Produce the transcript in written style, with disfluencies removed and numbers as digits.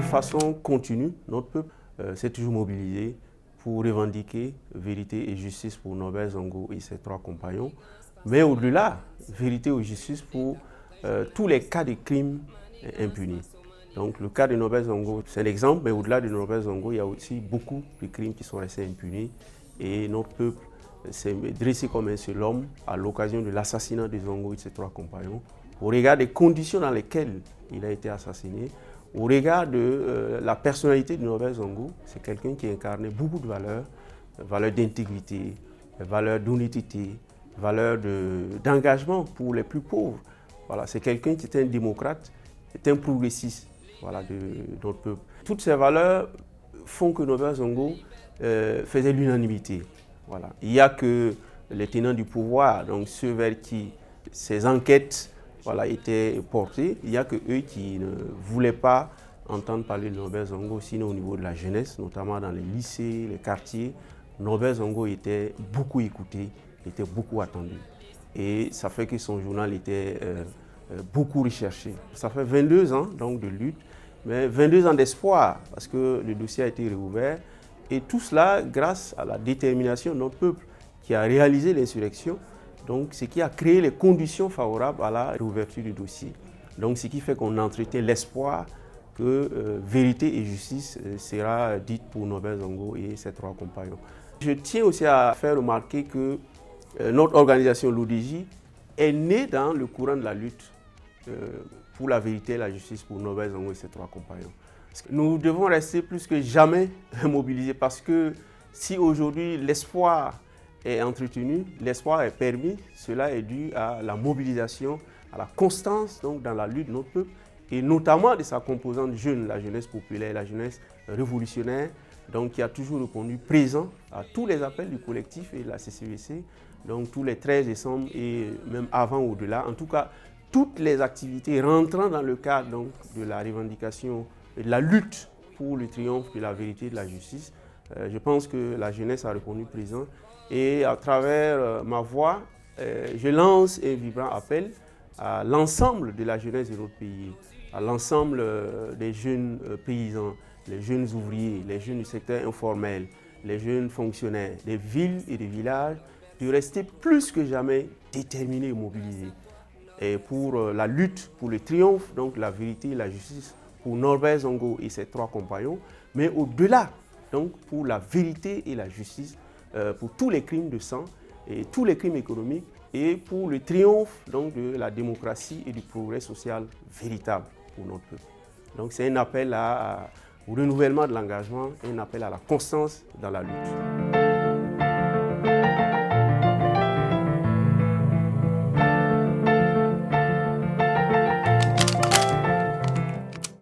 façon continue, notre peuple s'est toujours mobilisé pour revendiquer vérité et justice pour Norbert Zongo et ses 3 compagnons, mais au-delà, vérité et justice pour tous les cas de crimes impunis. Donc le cas de Norbert Zongo, c'est l'exemple, mais au-delà de Norbert Zongo, il y a aussi beaucoup de crimes qui sont restés impunis et notre peuple s'est dressé comme un seul homme à l'occasion de l'assassinat de Zongo et de ses 3 compagnons, au regard des conditions dans lesquelles il a été assassiné, au regard de la personnalité de Norbert Zongo. C'est quelqu'un qui incarnait beaucoup de valeurs, valeurs d'intégrité, valeurs d'honnêteté, valeurs d'engagement pour les plus pauvres. Voilà, c'est quelqu'un qui était un démocrate, est un progressiste, voilà, de notre peuple. Toutes ces valeurs font que Norbert Zongo faisait l'unanimité. Voilà. Il n'y a que les tenants du pouvoir, donc ceux vers qui ces enquêtes étaient portées, il n'y a que eux qui ne voulaient pas entendre parler de Norbert Zongo, sinon au niveau de la jeunesse, notamment dans les lycées, les quartiers. Norbert Zongo était beaucoup écouté, était beaucoup attendu. Et ça fait que son journal était beaucoup recherché. Ça fait 22 ans donc, de lutte, mais 22 ans d'espoir, parce que le dossier a été réouvert. Et tout cela grâce à la détermination de notre peuple qui a réalisé l'insurrection, donc ce qui a créé les conditions favorables à la réouverture du dossier. Donc ce qui fait qu'on entretient l'espoir que vérité et justice sera dite pour Norbert Zongo et ses 3 compagnons. Je tiens aussi à faire remarquer que notre organisation, l'ODJ, est née dans le courant de la lutte pour la vérité et la justice pour Norbert Zongo et ses 3 compagnons. Nous devons rester plus que jamais mobilisés parce que si aujourd'hui l'espoir est entretenu, l'espoir est permis, cela est dû à la mobilisation, à la constance donc, dans la lutte de notre peuple et notamment de sa composante jeune, la jeunesse populaire, la jeunesse révolutionnaire, donc qui a toujours répondu présent à tous les appels du collectif et de la CCVC, donc tous les 13 décembre et même avant ou au-delà. En tout cas, toutes les activités rentrant dans le cadre donc, de la revendication et de la lutte pour le triomphe de la vérité et de la justice. Je pense que la jeunesse a répondu présent et à travers ma voix, je lance un vibrant appel à l'ensemble de la jeunesse de notre pays, à l'ensemble des jeunes paysans, les jeunes ouvriers, les jeunes du secteur informel, les jeunes fonctionnaires des villes et des villages, de rester plus que jamais déterminés et mobilisés et pour la lutte, pour le triomphe, donc la vérité et la justice pour Norbert Zongo et ses 3 compagnons, mais au-delà, donc pour la vérité et la justice pour tous les crimes de sang et tous les crimes économiques et pour le triomphe donc, de la démocratie et du progrès social véritable pour notre peuple. Donc c'est un appel au renouvellement de l'engagement, un appel à la constance dans la lutte.